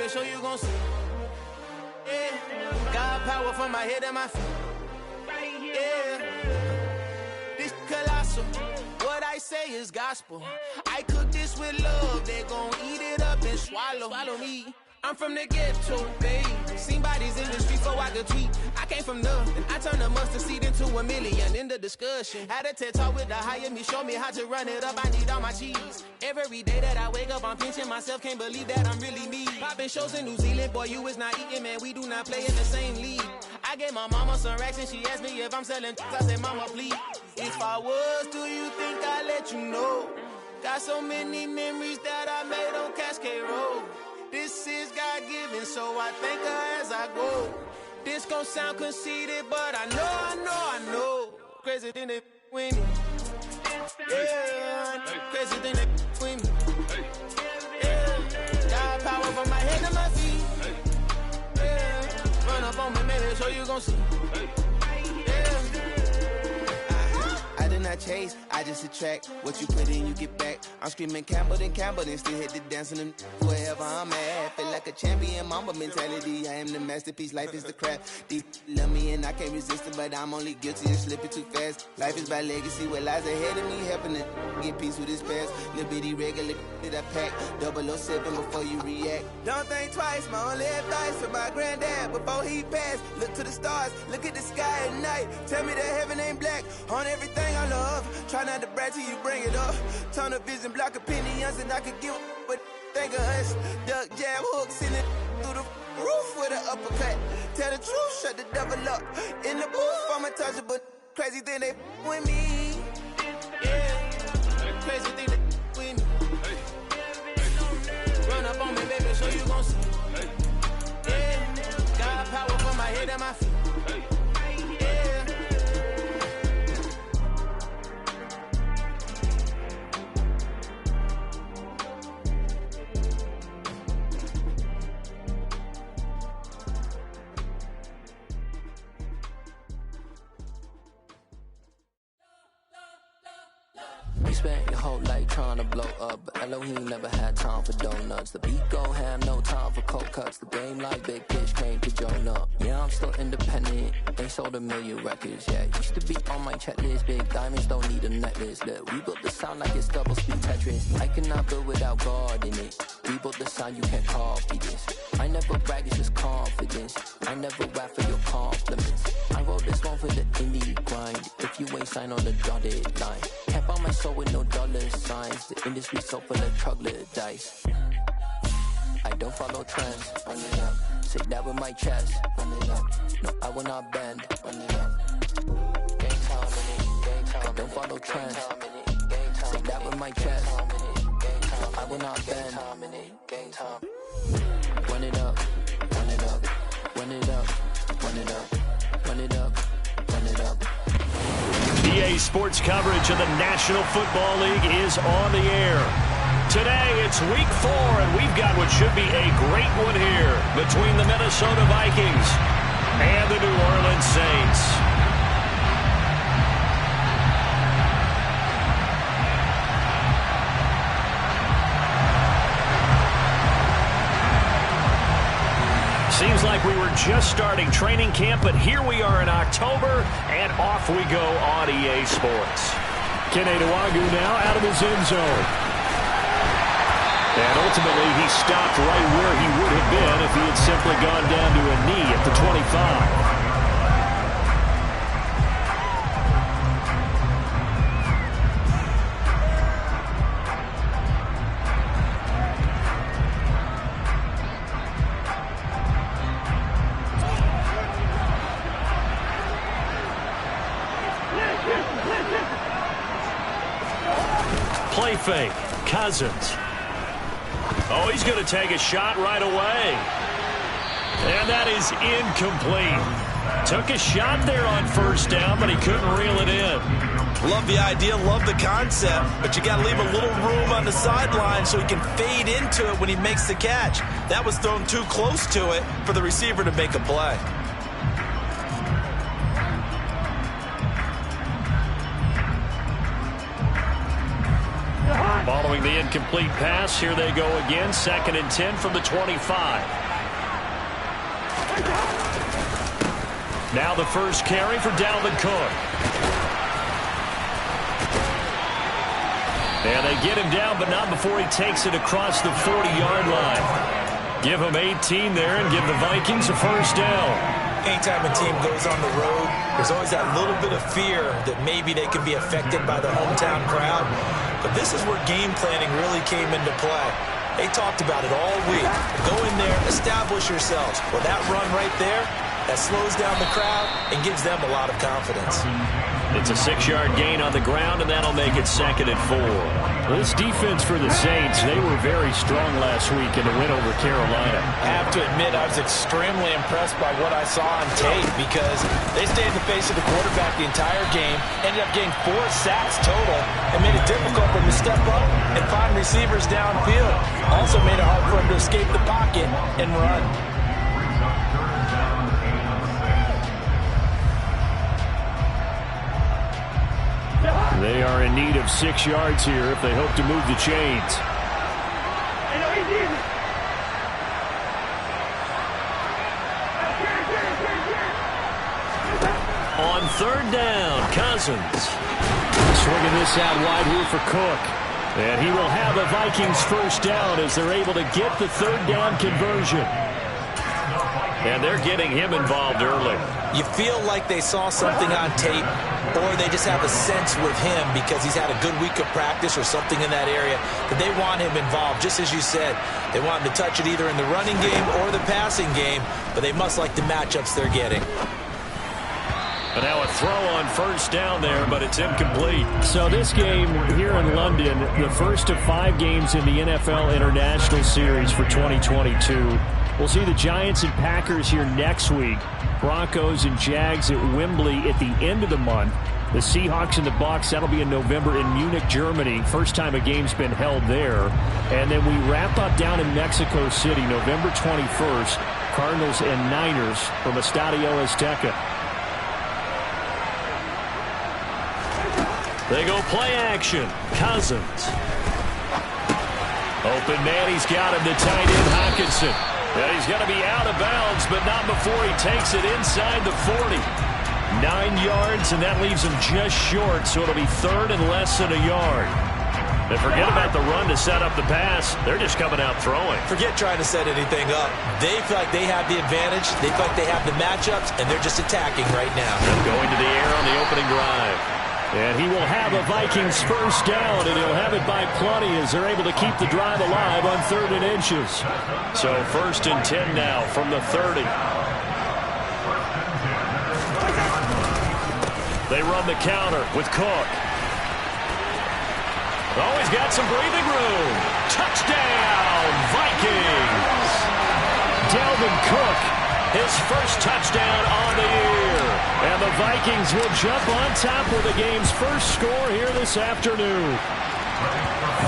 baby, so you gon' see. Yeah, got power from my head and my feet. Yeah, this colossal. What I say is gospel. I cook this with love. They gon' eat it up and swallow me. I'm from the ghetto, baby. Seen bodies in the streets so I could tweet. I came from nothing. I turned a mustard seed into a million in the discussion. Had a TED talk with the higher me, show me how to run it up. I need all my cheese. Every day that I wake up, I'm pinching myself. Can't believe that I'm really me. Popping shows in New Zealand, boy, you is not eating, man. We do not play in the same league. I gave my mama some racks and she asked me if I'm selling. I said, mama, please. If I was, do you think I'd let you know? Got so many memories that I made on Cascade Road. This is God-given, so I thank her as I go. This gon' sound conceited, but I know. Crazy thing they with me. Yeah, crazy thing they with me. Yeah, got power from my head to my feet. Yeah, run up on me, baby, so you gon' see. I did not chase, I just attract. What you put in, you get back. I'm screaming Campbell, then still hit the dance and wherever I'm at. Feel like a champion, mamba mentality. I am the masterpiece, life is the crap. Deep love me and I can't resist it, but I'm only guilty of slipping too fast. Life is by legacy, what lies ahead of me, helping to get peace with his past. Little bitty regular that I pack, 007 before you react. Don't think twice, my only advice for my granddad before he passed. Look to the stars, look at the sky at night. Tell me that heaven ain't black on everything I love. Try not to brag till you bring it up. Tunnel vision, block opinions, and I could give but think of us. Duck jab hooks in it through the roof with an uppercut. Tell the truth, shut the devil up. In the booth, I'm untouchable. Crazy thing they with me. Yeah, crazy thing they with me. Run up on me, baby, so you gon' see. Yeah, got power from my head and my feet. You spent your whole life trying to blow up, but Elohim never had time for donuts. The beat gon' have no time for cold cuts. The game like Big Fish came to join up. Yeah, I'm still independent, ain't sold a million records yet. Used to be on my checklist, big diamonds don't need a necklace. Look, we built the sound like it's double speed Tetris. I cannot build without God in it. We built the sound, you can't copy this. I never brag, it's just confidence. I never rap for your compliments. I wrote this one for the indie grind. If you ain't signed on the dotted line, can't buy my soul with no dollar signs. The industry so full of troglodytes. I don't follow trends. Run it up. Say that with my chest. Run it up. No, I will not bend. Run it up. Gang time in it. Gang time. I don't follow trends. Say that with my chest. No, I will not bend. Gang time. Run it up. Run it up. Run it up. Run it up. Run it up. Run it up. EA Sports coverage of the National Football League is on the air. Today, it's week 4, and we've got what should be a great one here between the Minnesota Vikings and the New Orleans Saints. Seems like we were just starting training camp, but here we are in October, and off we go on EA Sports. Keneduagu now out of his end zone. And ultimately, he stopped right where he would have been if he had simply gone down to a knee at the 25. Play fake. Cousins. Oh, he's going to take a shot right away. And that is incomplete. Took a shot there on first down, but he couldn't reel it in. Love the idea, love the concept, but you got to leave a little room on the sideline so he can fade into it when he makes the catch. That was thrown too close to it for the receiver to make a play. Following the incomplete pass, here they go again. 2nd and 10 from the 25. Now the first carry for Dalvin Cook. And they get him down, but not before he takes it across the 40-yard line. Give him 18 there and give the Vikings a first down. Anytime a team goes on the road, there's always that little bit of fear that maybe they can be affected by the hometown crowd. But this is where game planning really came into play. They talked about it all week. Go in there, establish yourselves. Well, that run right there, that slows down the crowd and gives them a lot of confidence. It's a 6-yard gain on the ground, and that'll make it 2nd and 4. This defense for the Saints, they were very strong last week in the win over Carolina. I have to admit, I was extremely impressed by what I saw on tape because they stayed in the face of the quarterback the entire game, ended up getting 4 sacks total, and made it difficult for him to step up and find receivers downfield. Also made it hard for him to escape the pocket and run. They are in need of 6 yards here if they hope to move the chains. On 3rd down, Cousins. Swinging this out wide here for Cook. And he will have a Vikings first down as they're able to get the 3rd down conversion. And they're getting him involved early. You feel like they saw something on tape, or they just have a sense with him because he's had a good week of practice or something in that area that they want him involved. Just as you said, they want him to touch it either in the running game or the passing game, but they must like the matchups they're getting. But now a throw on first down there, but it's incomplete. So this game here in London, the first of 5 games in the NFL International Series for 2022. We'll see the Giants and Packers here next week. Broncos and Jags at Wembley at the end of the month. The Seahawks and the Bucs, that'll be in November in Munich, Germany. First time a game's been held there. And then we wrap up down in Mexico City, November 21st. Cardinals and Niners from Estadio Azteca. They go play action. Cousins. Open man, he's got him to tight end Hockenson. Yeah, he's going to be out of bounds, but not before he takes it inside the 40. 9 yards, and that leaves him just short, so it'll be 3rd and less than a yard. And forget about the run to set up the pass. They're just coming out throwing. Forget trying to set anything up. They feel like they have the advantage. They feel like they have the matchups, and they're just attacking right now. And going to the air on the opening drive. And he will have a Vikings first down, and he'll have it by plenty as they're able to keep the drive alive on 3rd and inches. So 1st and 10 now from the 30. They run the counter with Cook. Oh, he's got some breathing room. Touchdown, Vikings! Dalvin Cook, his first touchdown on the year. And the Vikings will jump on top with the game's first score here this afternoon.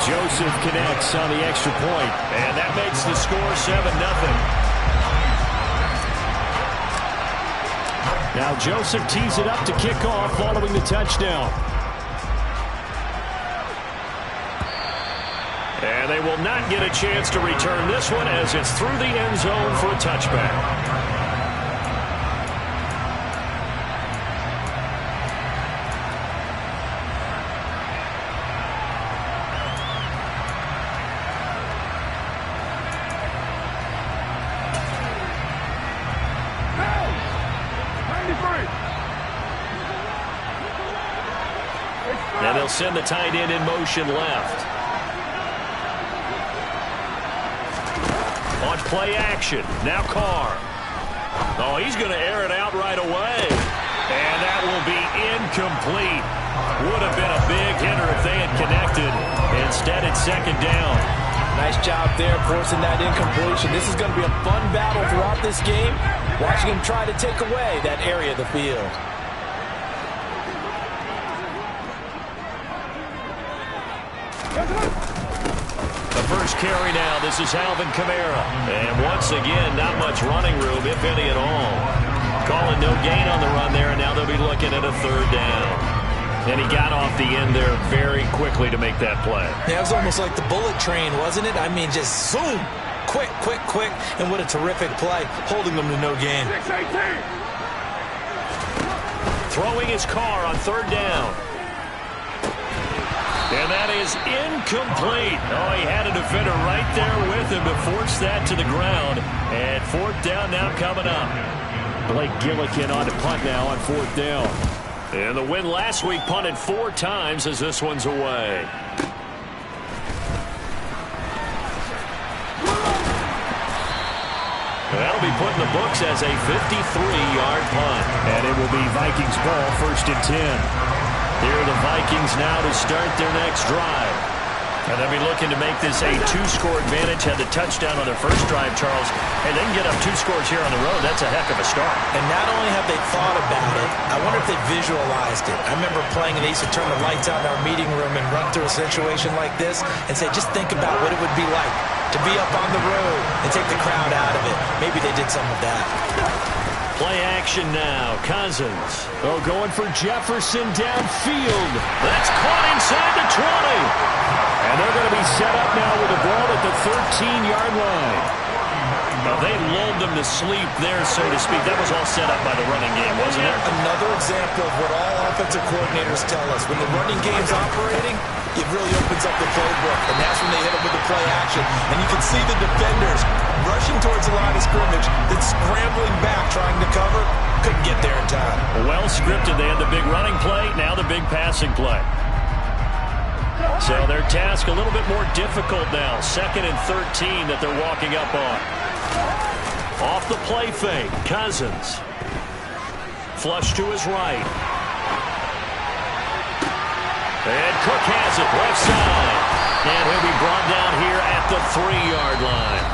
Joseph connects on the extra point, and that makes the score 7-0. Now Joseph tees it up to kick off following the touchdown. And they will not get a chance to return this one as it's through the end zone for a touchback. And they'll send the tight end in motion left. Launch play action. Now Carr. Oh, he's going to air it out right away. And that will be incomplete. Would have been a big hitter if they had connected. Instead, it's 2nd down. Nice job there forcing that incompletion. This is going to be a fun battle throughout this game. Watching him try to take away that area of the field. The first carry now. This is Alvin Kamara. And once again, not much running room, if any at all. Calling no gain on the run there, and now they'll be looking at a 3rd down. And he got off the end there very quickly to make that play. Yeah, it was almost like the bullet train, wasn't it? I mean, just zoom. Quick, quick, quick. And what a terrific play, holding them to no gain. Throwing his car on third down. And that is incomplete. Oh, he had a defender right there with him to force that to the ground. And fourth down now coming up. Blake Gillikin on to punt now on fourth down. And the win last week punted 4 times as this one's away. That'll be put in the books as a 53-yard punt. And it will be Vikings ball, 1st and 10. Here are the Vikings now to start their next drive. And they'll be looking to make this a 2-score advantage. Had the touchdown on their first drive, Charles. And they can get up 2 scores here on the road. That's a heck of a start. And not only have they thought about it, I wonder if they visualized it. I remember playing and they used to turn the lights out in our meeting room and run through a situation like this and say, just think about what it would be like to be up on the road and take the crowd out of it. Maybe they did some of that. Play action now. Cousins. Oh, going for Jefferson downfield. That's caught inside the 20. And they're going to be set up now with the ball at the 13-yard line. Now, they lulled them to sleep there, so to speak. That was all set up by the running game, wasn't it? Another example of what all offensive coordinators tell us. When the running game's operating, it really opens up the playbook. And that's when they hit it with the play action. And you can see the defenders rushing towards the line of scrimmage, then scrambling back, trying to cover. Couldn't get there in time. Well scripted. They had the big running play, now the big passing play. So their task a little bit more difficult now. 2nd and 13 that they're walking up on. Off the play fake, Cousins. Flush to his right. And Cook has it left side. And he'll be brought down here at the 3-yard line.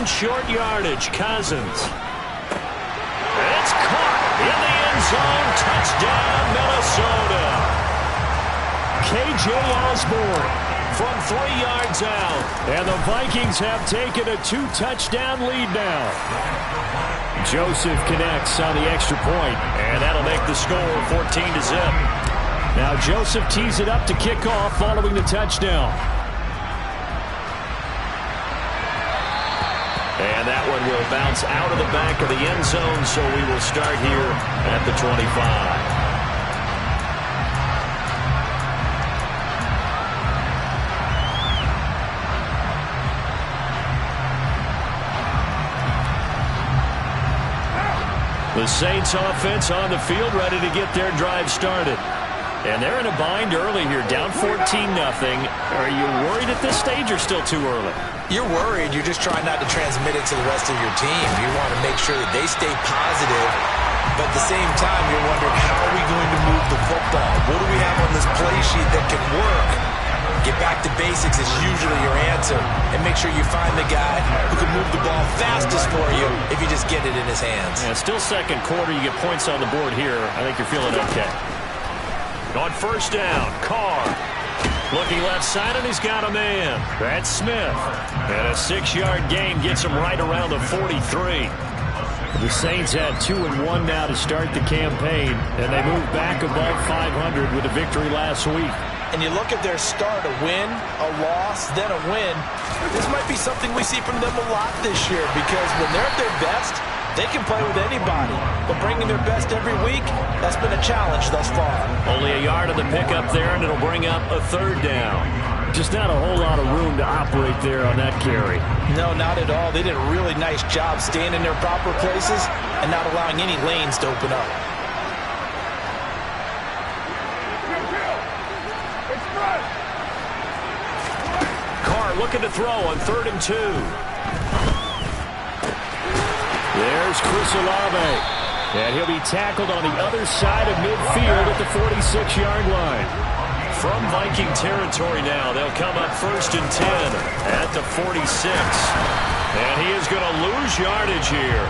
Short yardage, Cousins. It's caught in the end zone. Touchdown, Minnesota. K.J. Osborne from 3 yards out. And the Vikings have taken a 2-touchdown lead now. Joseph connects on the extra point, and that'll make the score 14-0. Now Joseph tees it up to kick off following the touchdown. And that one will bounce out of the back of the end zone, so we will start here at the 25. The Saints offense on the field, ready to get their drive started. And they're in a bind early here, down 14-0. Are you worried at this stage or still too early? You're worried. You're just trying not to transmit it to the rest of your team. You want to make sure that they stay positive, but at the same time, you're wondering, how are we going to move the football? What do we have on this play sheet that can work? Get back to basics is usually your answer, and make sure you find the guy who can move the ball fastest for you if you just get it in his hands. Yeah, still second quarter. You get points on the board here. I think you're feeling okay. On first down, Carr. Looking left side, and he's got a man. That's Smith. And a 6-yard gain gets him right around the 43. The Saints had 2-1 now to start the campaign, and they moved back above 500 with a victory last week. And you look at their start, a win, a loss, then a win. This might be something we see from them a lot this year, because when they're at their best, they can play with anybody. But bringing their best every week, that's been a challenge thus far. Only a yard of the pickup there, and it'll bring up a 3rd down. Just not a whole lot of room to operate there on that carry. No, not at all. They did a really nice job staying in their proper places and not allowing any lanes to open up. Carr looking to throw on 3rd and 2. There's Chris Olave. And he'll be tackled on the other side of midfield at the 46-yard line. from Viking territory now. They'll come up 1st and 10 at the 46. And he is going to lose yardage here.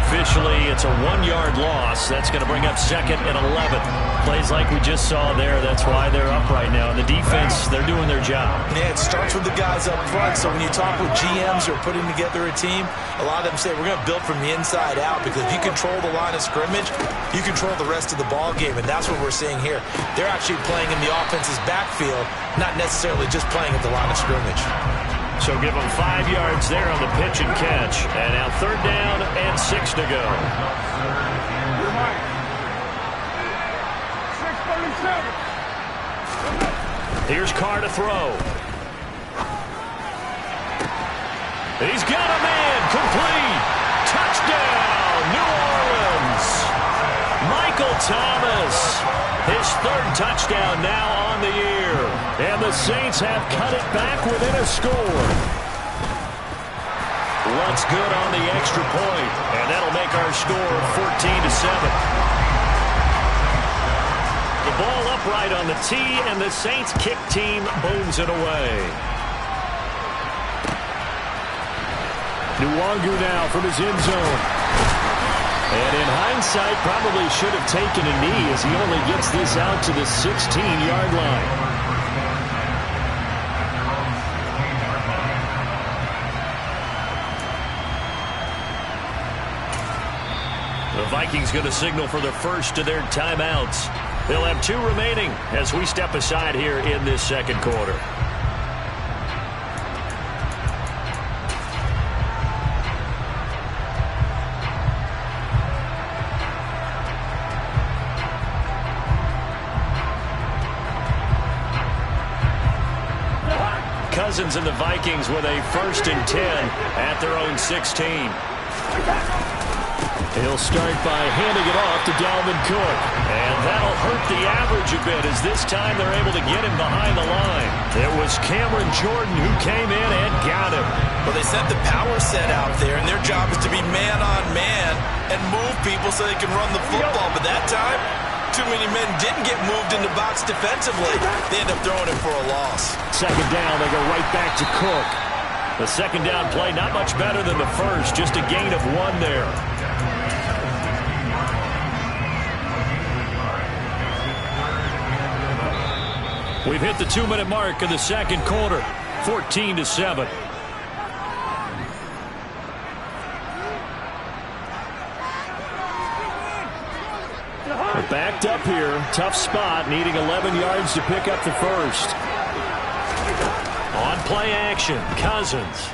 Officially, it's a 1-yard loss. That's going to bring up 2nd and 11. Plays like we just saw there. That's why they're up right now. And the defense, they're doing their job. Yeah, it starts with the guys up front. So when you talk with GMs who are putting together a team, a lot of them say we're going to build from the inside out, because if you control the line of scrimmage, you control the rest of the ball game, and that's what we're seeing here. They're actually playing in the offense's backfield, not necessarily just playing at the line of scrimmage. So give them 5 yards there on the pitch and catch. And now 3rd down and 6 to go. Here's Carr to throw. He's got a man. Complete. Touchdown, New Orleans. Michael Thomas. His 3rd touchdown now on the year. And the Saints have cut it back within a score. What's good on the extra point, and that'll make our score 14-7. The ball upright on the tee, and the Saints kick team booms it away. Nwangu now from his end zone. And in hindsight, probably should have taken a knee, as he only gets this out to the 16-yard line. The Vikings going to signal for the first of their timeouts. They'll have 2 remaining as we step aside here in this 2nd quarter. Cousins and the Vikings with a 1st and 10 at their own 16. He'll start by handing it off to Dalvin Cook. And that'll hurt the average a bit, as this time they're able to get him behind the line. It was Cameron Jordan who came in and got him. Well, they sent the power set out there, and their job is to be man-on-man and move people so they can run the football. But that time, too many men didn't get moved in the box defensively. They end up throwing it for a loss. 2nd down, they go right back to Cook. The 2nd down play not much better than the first, just a gain of 1 there. We've hit the 2-minute mark in the 2nd quarter, 14-7. We're backed up here, tough spot, needing 11 yards to pick up the first. On play action, Cousins.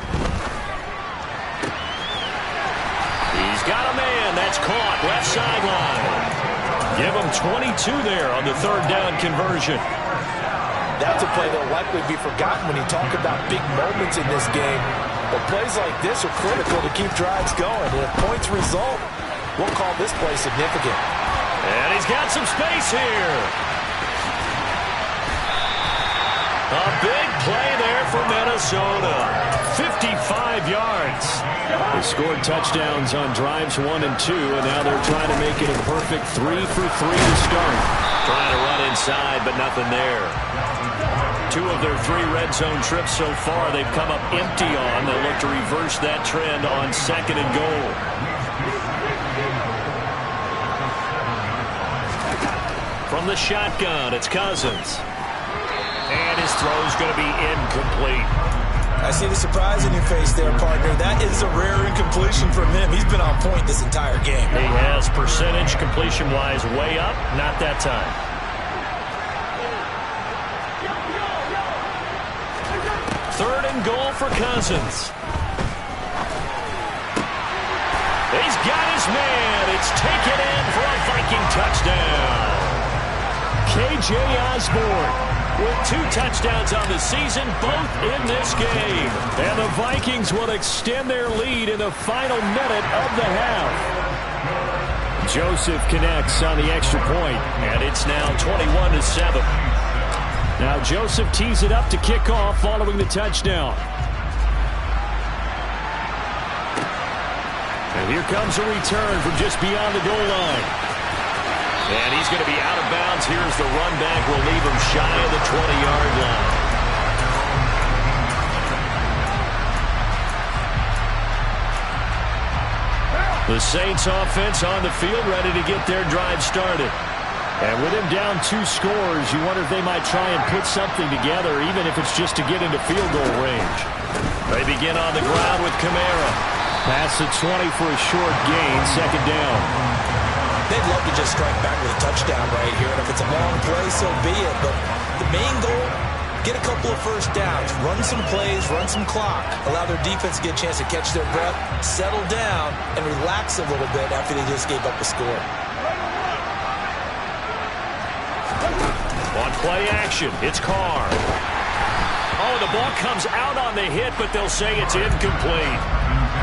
He's got a man, that's caught, left sideline. Give him 22 there on the 3rd down conversion. That's a play that'll likely be forgotten when you talk about big moments in this game. But plays like this are critical to keep drives going. And if points result, we'll call this play significant. And he's got some space here. A big play there for Minnesota. 55 yards. They scored touchdowns on drives 1 and 2, and now they're trying to make it a perfect 3 for 3 to start. Trying to run inside, but nothing there. 2 of their 3 red zone trips so far they've come up empty on. They'll look to reverse that trend on 2nd and goal. From the shotgun, it's Cousins. And his throw's going to be incomplete. I see the surprise in your face there, partner. That is a rare incompletion from him. He's been on point this entire game. He has, percentage completion-wise way up, not that time. Third and goal for Cousins. He's got his man. It's taken in for a Viking touchdown. K.J. Osborne with 2 touchdowns on the season, both in this game. And the Vikings will extend their lead in the final minute of the half. Joseph connects on the extra point, and it's now 21-7. Now Joseph tees it up to kick off following the touchdown. And here comes a return from just beyond the goal line. And he's going to be out of bounds. Here's the run back. Will leave him shy of the 20-yard line. The Saints offense on the field, ready to get their drive started. And with him down 2 scores, you wonder if they might try and put something together, even if it's just to get into field goal range. They begin on the ground with Kamara. Past the 20 for a short gain, second down. They'd love to just strike back with a touchdown right here, and if it's a long play, so be it. But the main goal, get a couple of first downs, run some plays, run some clock, allow their defense to get a chance to catch their breath, settle down, and relax a little bit after they just gave up a score. On play action, it's Carr. Oh, the ball comes out on the hit, but they'll say it's incomplete.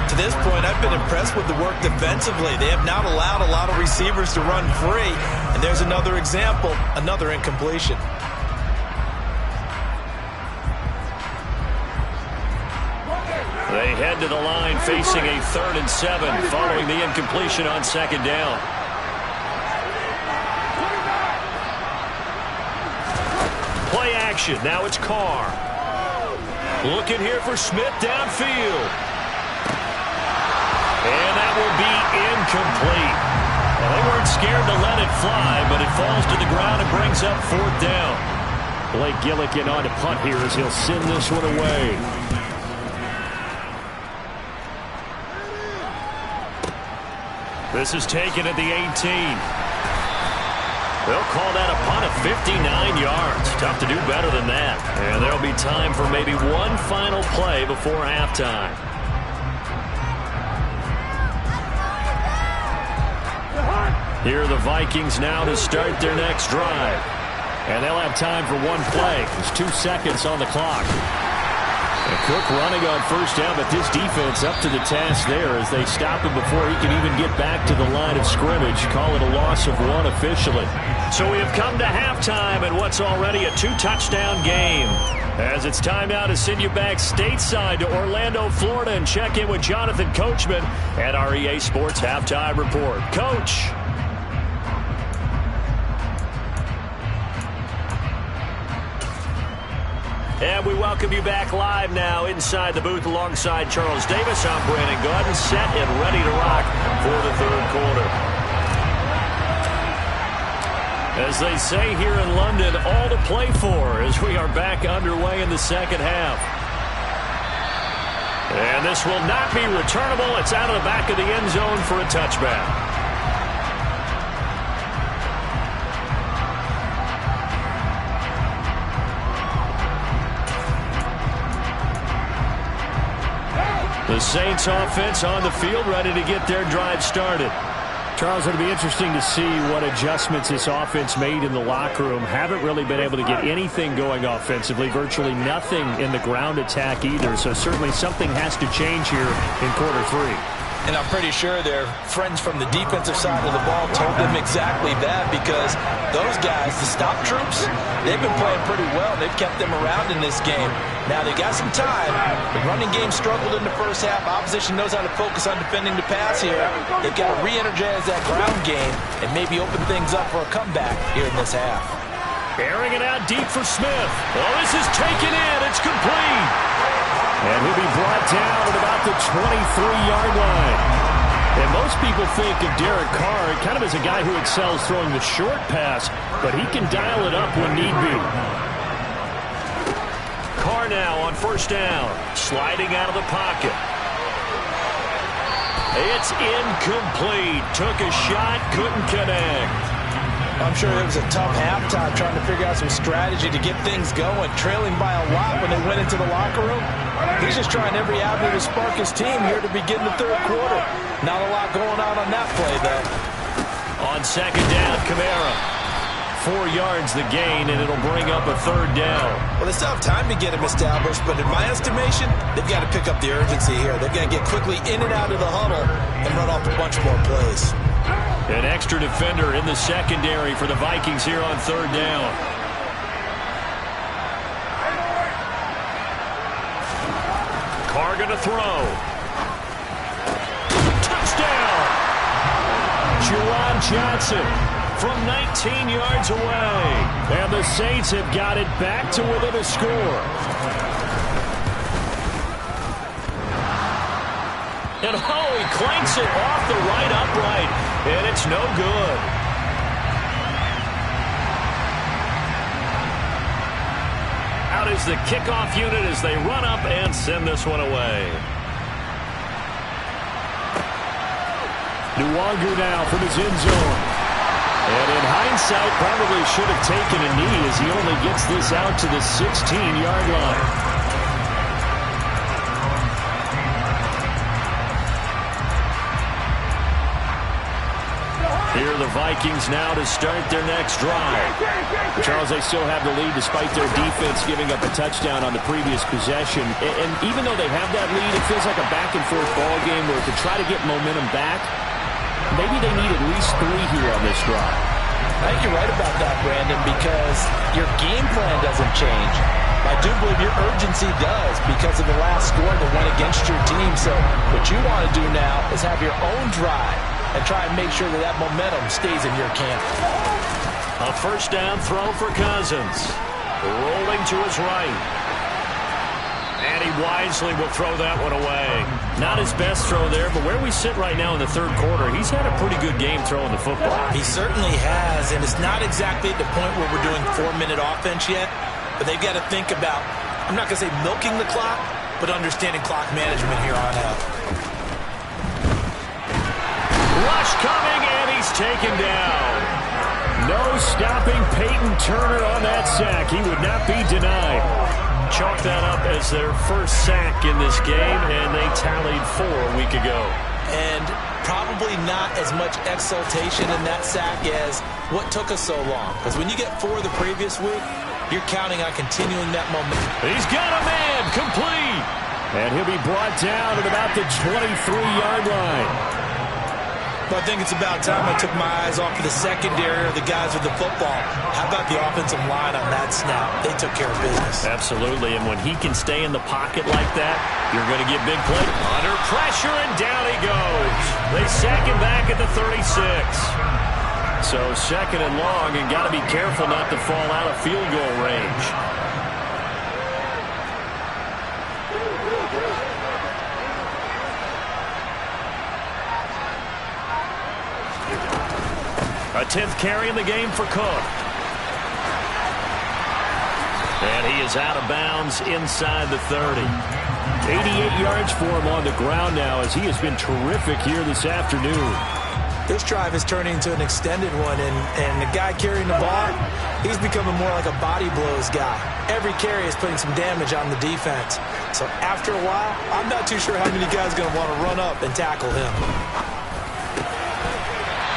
To this point, I've been impressed with the work defensively. They have not allowed a lot of receivers to run free. And there's another example, another incompletion. They head to the line facing a 3rd and 7 following the incompletion on second down. Play action. Now it's Carr. Looking here for Smith downfield. And that will be incomplete. Well, they weren't scared to let it fly, but it falls to the ground and brings up 4th down. Blake Gillikin on to punt here as he'll send this one away. This is taken at the 18. They'll call that a punt of 59 yards. Tough to do better than that. And there'll be time for maybe one final play before halftime. Here are the Vikings now to start their next drive. And they'll have time for one play. There's 2 seconds on the clock. And Cook running on first down, but this defense up to the task there as they stop him before he can even get back to the line of scrimmage. Call it a loss of 1 officially. So we have come to halftime in what's already a 2-touchdown game. As it's time now to send you back stateside to Orlando, Florida, and check in with Jonathan Coachman at our EA Sports Halftime Report. Coach. And we welcome you back live now inside the booth alongside Charles Davis. I'm Brandon Gaudin, set and ready to rock for the 3rd quarter. As they say here in London, all to play for as we are back underway in the second half. And this will not be returnable. It's out of the back of the end zone for a touchback. The Saints offense on the field, ready to get their drive started. Charles, it'll be interesting to see what adjustments this offense made in the locker room. Haven't really been able to get anything going offensively, virtually nothing in the ground attack either. So certainly something has to change here in quarter 3. And I'm pretty sure their friends from the defensive side of the ball told them exactly that, because those guys, the stop troops, they've been playing pretty well. They've kept them around in this game. Now, they got some time. The running game struggled in the first half. Opposition knows how to focus on defending the pass here. They've got to re-energize that ground game and maybe open things up for a comeback here in this half. Airing it out deep for Smith. Oh, this is taken in. It's complete. And he'll be brought down at about the 23-yard line. And most people think of Derek Carr kind of as a guy who excels throwing the short pass, but he can dial it up when need be. Carr now on first down, sliding out of the pocket. It's incomplete. Took a shot, couldn't connect. I'm sure it was a tough halftime trying to figure out some strategy to get things going. Trailing by a lot when they went into the locker room. He's just trying every avenue to spark his team here to begin the 3rd quarter. Not a lot going on that play, though. On second down, Kamara. 4 yards the gain, and it'll bring up a 3rd down. Well, they still have time to get him established, but in my estimation, they've got to pick up the urgency here. They've got to get quickly in and out of the huddle and run off a bunch more plays. An extra defender in the secondary for the Vikings here on 3rd down. Carr going to throw. Touchdown! Juwan Johnson from 19 yards away. And the Saints have got it back to within a score. And he clanks it off the right upright, and it's no good. Out is the kickoff unit as they run up and send this one away. Nwangu now from his end zone. And in hindsight, probably should have taken a knee as he only gets this out to the 16-yard line. Here are the Vikings now to start their next drive. Charles, they still have the lead despite their defense giving up a touchdown on the previous possession. And even though they have that lead, it feels like a back-and-forth ball game where to try to get momentum back, maybe they need at least 3 here on this drive. I think you're right about that, Brandon, because your game plan doesn't change. I do believe your urgency does because of the last score that went against your team. So what you want to do now is have your own drive and try and make sure that that momentum stays in your camp. A first down throw for Cousins. Rolling to his right. And he wisely will throw that one away. Not his best throw there, but where we sit right now in the third quarter, he's had a pretty good game throwing the football. He certainly has, and it's not exactly at the point where we're doing 4-minute offense yet, but they've got to think about, I'm not going to say milking the clock, but understanding clock management here on out. Rush coming, and he's taken down. No stopping Peyton Turner on that sack. He would not be denied. Chalk that up as their first sack in this game, and they tallied 4 a week ago. And probably not as much exultation in that sack as what took us so long. Because when you get 4 the previous week, you're counting on continuing that momentum. He's got a man, complete. And he'll be brought down at about the 23-yard line. I think it's about time I took my eyes off of the secondary or the guys with the football. How about the offensive line on that snap? They took care of business. Absolutely, and when he can stay in the pocket like that, you're going to get big play. Under pressure, and down he goes. They sack him back at the 36. So second and long, and got to be careful not to fall out of field goal range. A 10th carry in the game for Cook. And he is out of bounds inside the 30. 88 yards for him on the ground now as he has been terrific here this afternoon. This drive is turning into an extended one, and the guy carrying the ball, he's becoming more like a body blows guy. Every carry is putting some damage on the defense. So after a while, I'm not too sure how many guys are going to want to run up and tackle him.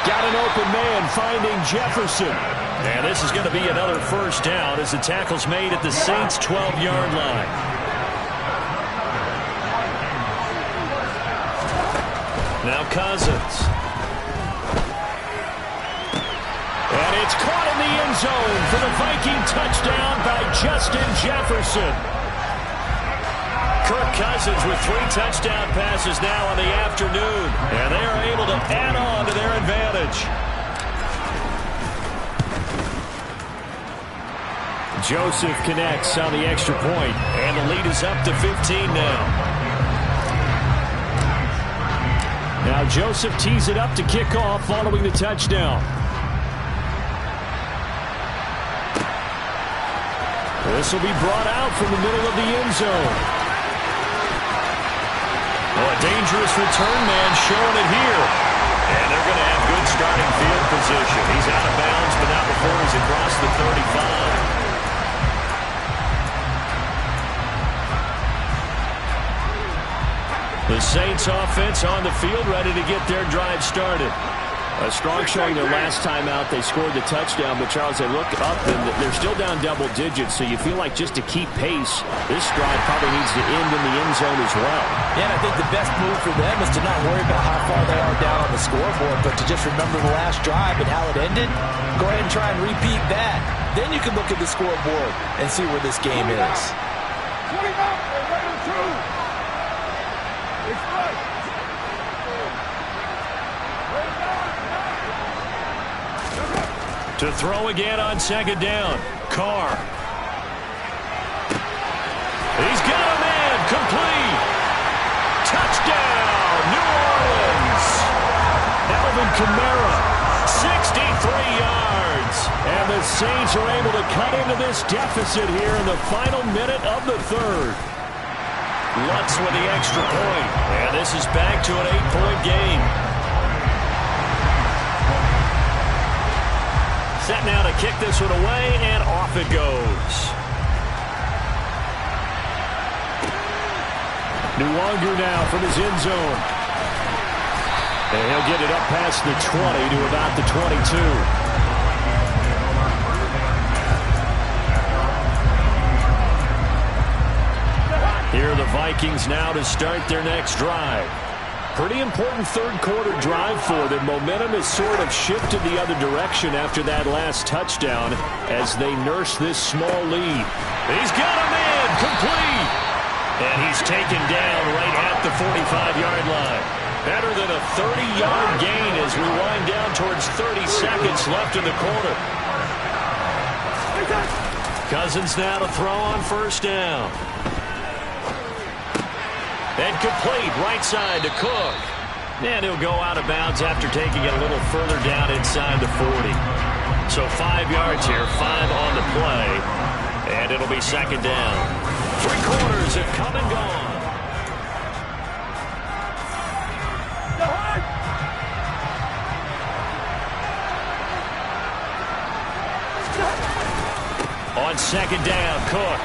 Got an open man finding Jefferson. And this is going to be another first down as the tackle's made at the Saints' 12-yard line. Now Cousins. And it's caught in the end zone for the Viking touchdown by Justin Jefferson. Kirk Cousins with 3 touchdown passes now on the afternoon. And they are able to add on to their advantage. Joseph connects on the extra point, and the lead is up to 15 now. Now Joseph tees it up to kick off following the touchdown. This will be brought out from the middle of the end zone. Oh, a dangerous return man showing it here. And they're going to have good starting field position. He's out of bounds, but not before he's across the 35. The Saints offense on the field ready to get their drive started. A strong showing their last time out. They scored the touchdown, but Charles, they look up and they're still down double digits, so you feel like just to keep pace, this drive probably needs to end in the end zone as well. Yeah, and I think the best move for them is to not worry about how far they are down on the scoreboard, but to just remember the last drive and how it ended. Go ahead and try and repeat that. Then you can look at the scoreboard and see where this game is. 20 up, they're ready to shoot. It's right. Bring it down. To throw again on second down. Carr. He's got a man. Complete. Touchdown, New Orleans. Alvin Kamara, 63 yards. And the Saints are able to cut into this deficit here in the final minute of the third. Lutz with the extra point. And this is back to an 8-point game. Set now to kick this one away, and off it goes. Nwangu now from his end zone. And he'll get it up past the 20 to about the 22. Here are the Vikings now to start their next drive. Pretty important third-quarter drive for them. Momentum has sort of shifted the other direction after that last touchdown as they nurse this small lead. He's got a man, complete. And he's taken down right at the 45-yard line. Better than a 30-yard gain as we wind down towards 30 seconds left in the quarter. Cousins now to throw on first down. And complete right side to Cook. And he'll go out of bounds after taking it a little further down inside the 40. So 5 yards here, 5 on the play. And it'll be second down. 3 quarters have come and gone. On second down, Cook.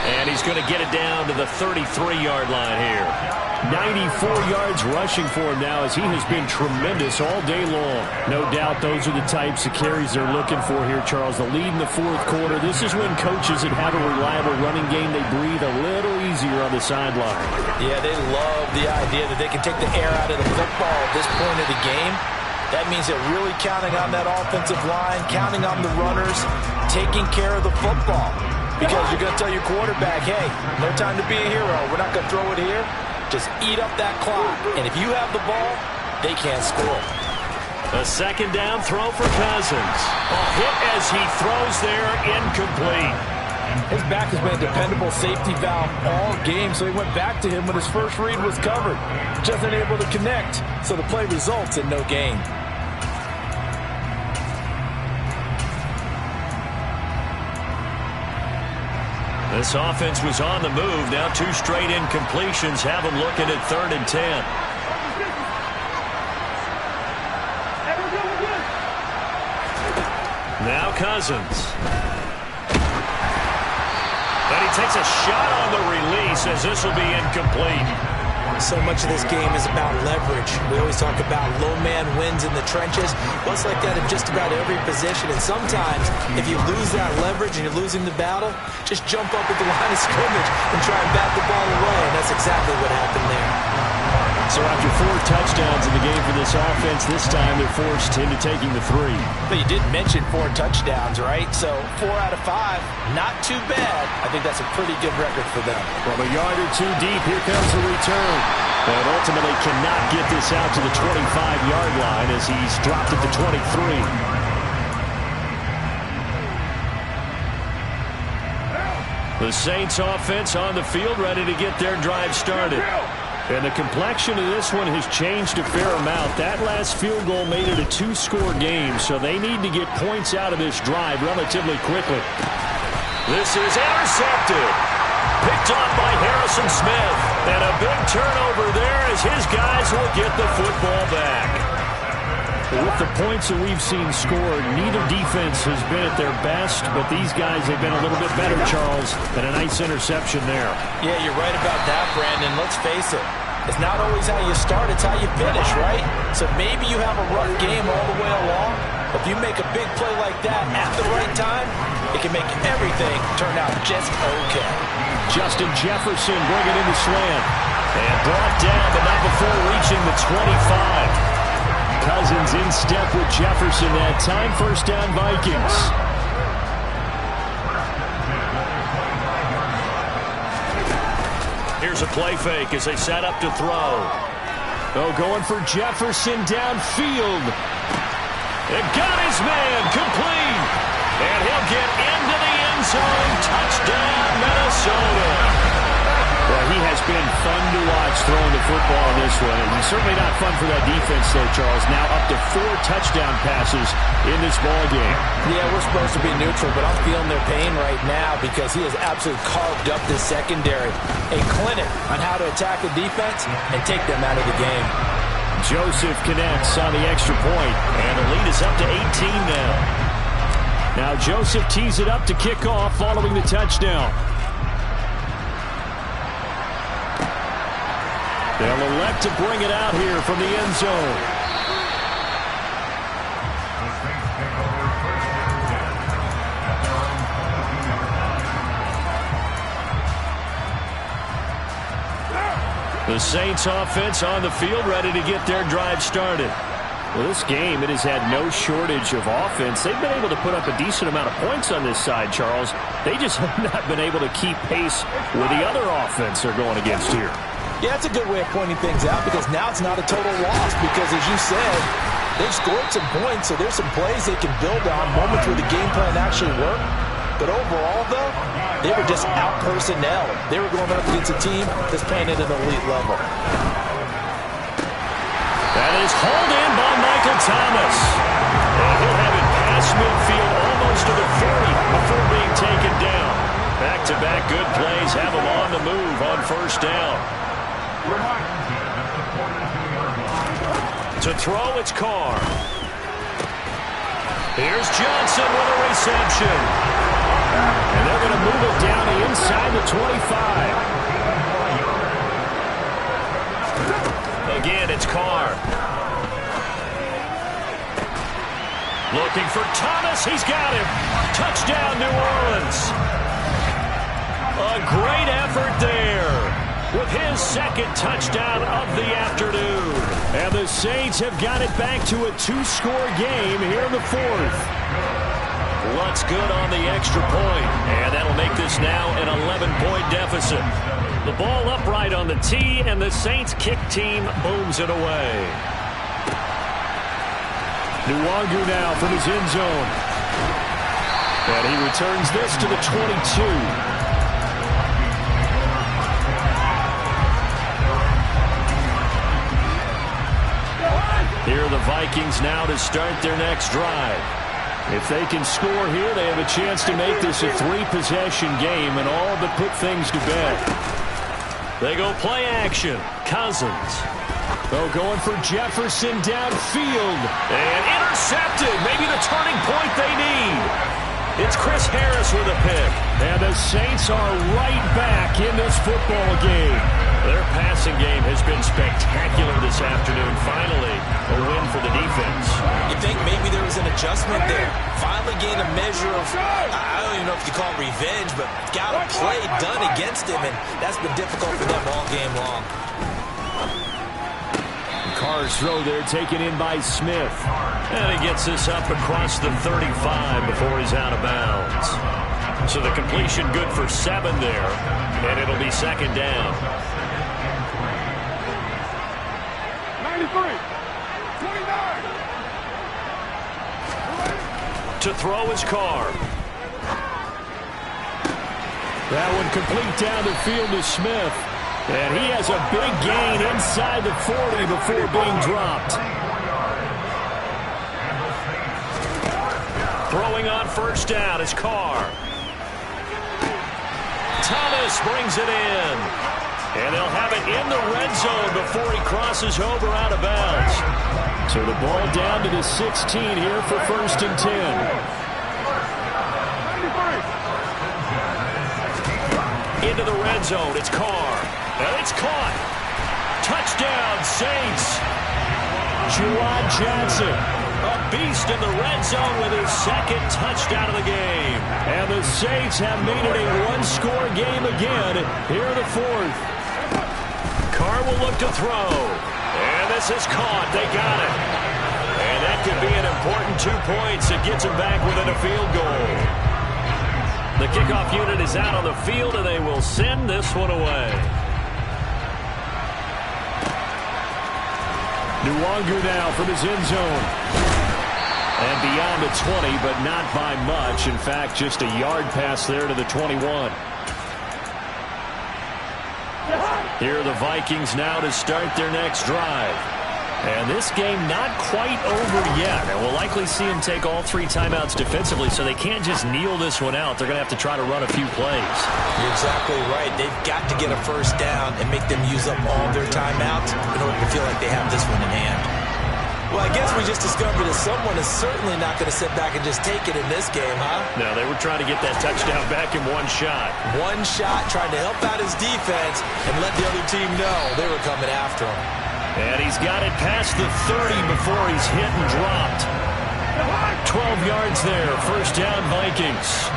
And he's going to get it down to the 33-yard line here. 94 yards rushing for him now as he has been tremendous all day long. No doubt those are the types of carries they're looking for here, Charles. The lead in the fourth quarter. This is when coaches that have a reliable running game, they breathe a little easier on the sideline. Yeah, they love the idea that they can take the air out of the football at this point of the game. That means they're really counting on that offensive line, counting on the runners, taking care of the football. Because you're going to tell your quarterback, hey, no time to be a hero. We're not going to throw it here. Just eat up that clock. And if you have the ball, they can't score. A second down throw for Cousins. A hit as he throws there, incomplete. His back has been a dependable safety valve all game, so he went back to him when his first read was covered. Just unable to connect, so the play results in no gain. This offense was on the move. Now 2 straight incompletions have them looking at 3rd and 10. Now Cousins. And he takes a shot on the release as this will be incomplete. So much of this game is about leverage. We always talk about low man wins in the trenches. Well, it's like that in just about every position. And sometimes, if you lose that leverage and you're losing the battle, just jump up at the line of scrimmage and try and bat the ball away. And that's exactly what happened there. So after 4 touchdowns in the game for this offense, this time they're forced into taking the 3. But you did mention 4 touchdowns, right? So 4 out of 5, not too bad. I think that's a pretty good record for them. From a yard or 2 deep, here comes the return. But ultimately cannot get this out to the 25-yard line as he's dropped at the 23. The Saints offense on the field ready to get their drive started. And the complexion of this one has changed a fair amount. That last field goal made it a 2-score game, so they need to get points out of this drive relatively quickly. This is intercepted. Picked off by Harrison Smith. And a big turnover there as his guys will get the football back. With the points that we've seen scored, neither defense has been at their best, but these guys have been a little bit better, Charles, and a nice interception there. Yeah, you're right about that, Brandon. Let's face it. It's not always how you start, it's how you finish, right? So maybe you have a rough game all the way along, but if you make a big play like that at the right time, it can make everything turn out just okay. Justin Jefferson bringing in the slant. And brought down, but not before reaching the 25. Cousins in step with Jefferson that time. First down, Vikings. Here's a play fake as they set up to throw. Oh, going for Jefferson downfield. It got his man complete. And he'll get into the end zone. Touchdown, Minnesota. Well, he has been fun to watch throwing the football in this one. And he's certainly not fun for that defense, though, Charles. Now up to 4 touchdown passes in this ball game. Yeah, we're supposed to be neutral, but I'm feeling their pain right now because he has absolutely carved up this secondary. A clinic on how to attack the defense and take them out of the game. Joseph connects on the extra point, and the lead is up to 18 now. Now Joseph tees it up to kick off following the touchdown. They'll elect to bring it out here from the end zone. The Saints offense on the field ready to get their drive started. Well, this game, it has had no shortage of offense. They've been able to put up a decent amount of points on this side, Charles. They just have not been able to keep pace with the other offense they're going against here. Yeah, that's a good way of pointing things out because now it's not a total loss because, as you said, they've scored some points, so there's some plays they can build on, moments where the game plan actually worked. But overall, though, they were just out personnel. They were going up against a team that's playing at an elite level. That is hauled in by Michael Thomas. And he'll have it past midfield almost to the 40 before being taken down. Back-to-back good plays have him on the move on first down. To throw, it's Carr. Here's Johnson with a reception. And they're going to move it down inside the 25. Again, it's Carr. Looking for Thomas. He's got him. Touchdown, New Orleans. A great effort there with his second touchdown of the afternoon. And the Saints have got it back to a 2-score game here in the fourth. What's good on the extra point, and that'll make this now an 11-point deficit. The ball upright on the tee, and the Saints kick team booms it away. Nwangu now from his end zone. And he returns this to the 22. Here are the Vikings now to start their next drive. If they can score here, they have a chance to make this a 3-possession game and all but put things to bed. They go play action. Cousins. Oh, going for Jefferson downfield. And intercepted. Maybe the turning point they need. It's Chris Harris with a pick. And the Saints are right back in this football game. Their passing game has been spectacular this afternoon. Finally, a win for the defense. You think maybe there was an adjustment there? Finally gained a measure of, I don't even know if you call it revenge, but got a play done against him, and that's been difficult for them all game long. Carr's throw there taken in by Smith. And he gets this up across the 35 before he's out of bounds. So the completion good for 7 there, and it'll be second down. 93, 29. To throw his Carr. That one complete down the field to Smith. And he has a big gain inside the 40 before being dropped. Throwing on first down is Carr. Thomas brings it in. And they'll have it in the red zone before he crosses over out of bounds. So the ball down to the 16 here for first and 10. Into the red zone, it's Carr. And it's caught. Touchdown, Saints. Juwan Johnson, a beast in the red zone with his second touchdown of the game. And the Saints have made it a 1-score game again here in the fourth. Carr will look to throw. And this is caught. They got it. And that could be an important 2 points. It gets them back within a field goal. The kickoff unit is out on the field, and they will send this one away. Nwangu now from his end zone. And beyond the 20, but not by much. In fact, just a yard pass there to the 21. Here are the Vikings now to start their next drive. And this game not quite over yet. And we'll likely see them take all 3 timeouts defensively, so they can't just kneel this one out. They're going to have to try to run a few plays. You're exactly right. They've got to get a first down and make them use up all their timeouts in order to feel like they have this one in hand. Well, I guess we just discovered that someone is certainly not going to sit back and just take it in this game, huh? No, they were trying to get that touchdown back in one shot. One shot, trying to help out his defense and let the other team know they were coming after him. And he's got it past the 30 before he's hit and dropped. 12 yards there, first down Vikings.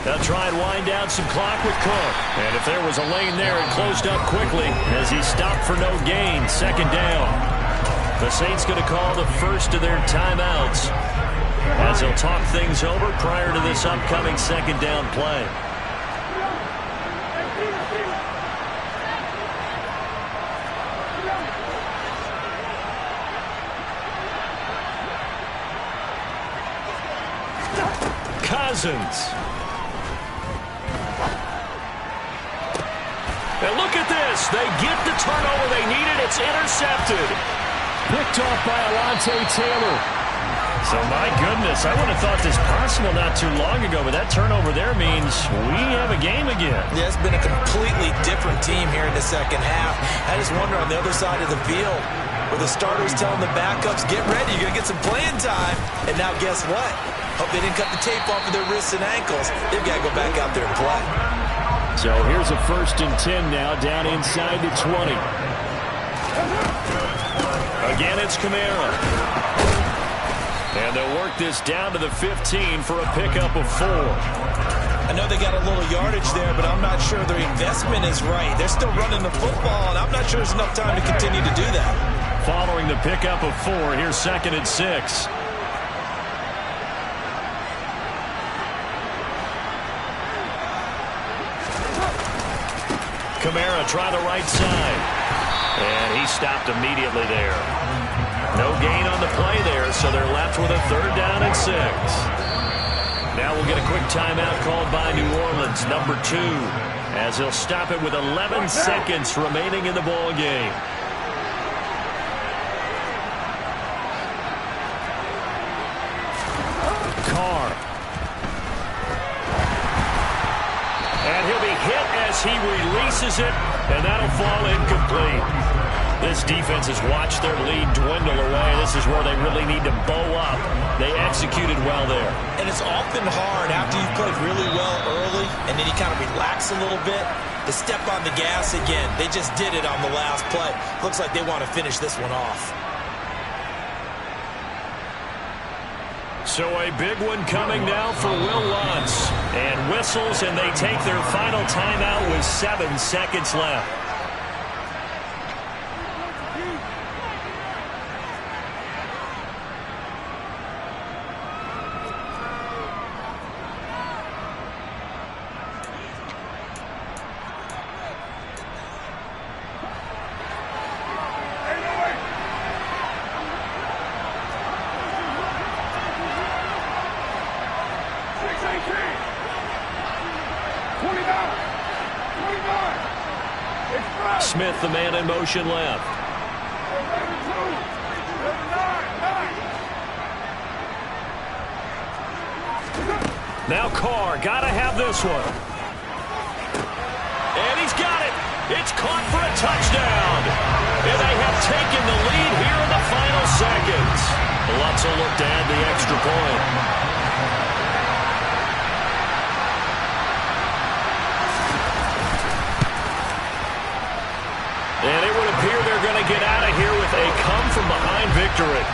They'll try and wind down some clock with Cook. And if there was a lane there, it closed up quickly as he stopped for no gain. Second down. The Saints going to call the first of their timeouts as they'll talk things over prior to this upcoming second down play. Cousins. And look at this. They get the turnover they needed. It's intercepted. Picked off by Alontae Taylor. So, my goodness, I would have thought this possible not too long ago, but that turnover there means we have a game again. Yeah, it's been a completely different team here in the second half. I just wonder on the other side of the field, where the starters telling the backups, get ready, you're going to get some playing time. And now guess what? Hope they didn't cut the tape off of their wrists and ankles. They've got to go back out there and play. So here's a 1st and 10 now, down inside the 20. Again, it's Kamara. And they'll work this down to the 15 for a pickup of 4. I know they got a little yardage there, but I'm not sure their investment is right. They're still running the football, and I'm not sure there's enough time to continue to do that. Following the pickup of 4, here's 2nd and 6. Kamara try the right side. And he stopped immediately there. No gain on the play there, so they're left with a 3rd down and 6. Now we'll get a quick timeout called by New Orleans, number 2, as he'll stop it with 11 seconds remaining in the ball game. Carr. And he'll be hit as he releases it, and that'll fall incomplete. This defense has watched their lead dwindle away. This is where they really need to bow up. They executed well there. And it's often hard after you've played really well early and then you kind of relax a little bit to step on the gas again. They just did it on the last play. Looks like they want to finish this one off. So a big one coming now for Will Lutz. And whistles, and they take their final timeout with 7 seconds left. Smith, the man in motion left. Now Carr, gotta have this one. And he's got it. It's caught for a touchdown. And they have taken the lead here in the final seconds. Lutz will look to add the extra point. And it would appear they're going to get out of here with a come-from-behind victory.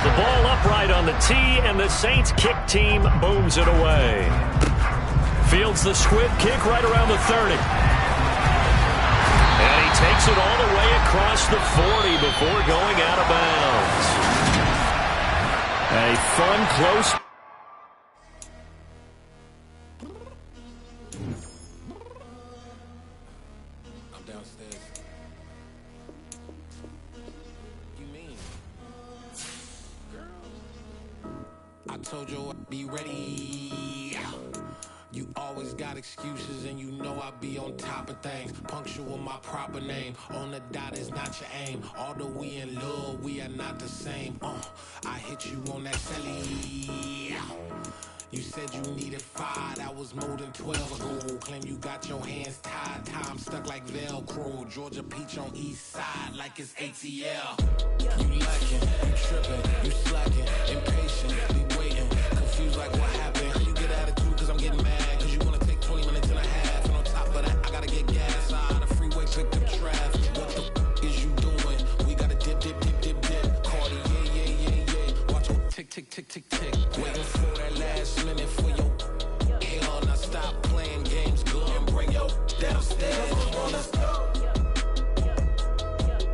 The ball upright on the tee, and the Saints kick team booms it away. Fields the squib kick right around the 30. And he takes it all the way across the 40 before going out of bounds. A fun, close. I'm downstairs. You mean? Girl, I told you I'd be ready. You always got excuses and you know I be on top of things. Punctual my proper name. On the dot is not your aim. Although we in love, we are not the same. I hit you on that celly. You said you needed 5, that was more than 12 ago. Claim you got your hands tied, time stuck like Velcro. Georgia peach on east side like it's ATL. You lacking, you tripping, you slacking, impatient, be waiting, confused like what happened. You get attitude cause I'm getting mad, cause you wanna take 20 minutes and a half. And on top of that, I gotta get gas out of the freeway, pick up traffic. What the is you doing? We gotta dip, dip, dip, dip, dip. Cardi, yeah. Watch your tick, tick, tick, tick, tick. Waiting for that last minute for your hell. Now stop playing games, go and bring your downstairs. Come on, let's go.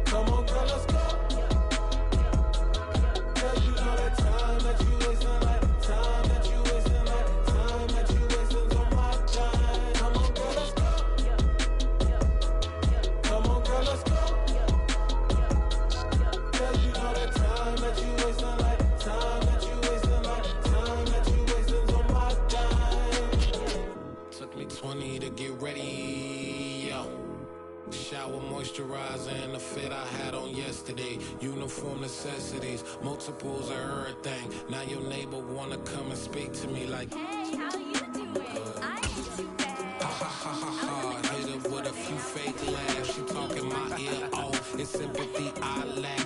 Come on, girl, let's go. Cause you know that time that you wasting, like time that you wasting, like time that you wasting's on my time. Come on, girl, let's go. Come on, girl, let's go. Cause you know that time that you wasting, like time that you wasting, like time that you wasting's on my time. Took me 20 to get ready, yo. Shower, moisturizer, and the fit I had on yesterday. Uniform necessities, multiples of everything. Now your neighbor wanna come and speak to me like, Hey, how you doing? I ain't too bad. ha. Hit her with a few fake laughs. She talking my ear off. It's sympathy I lack.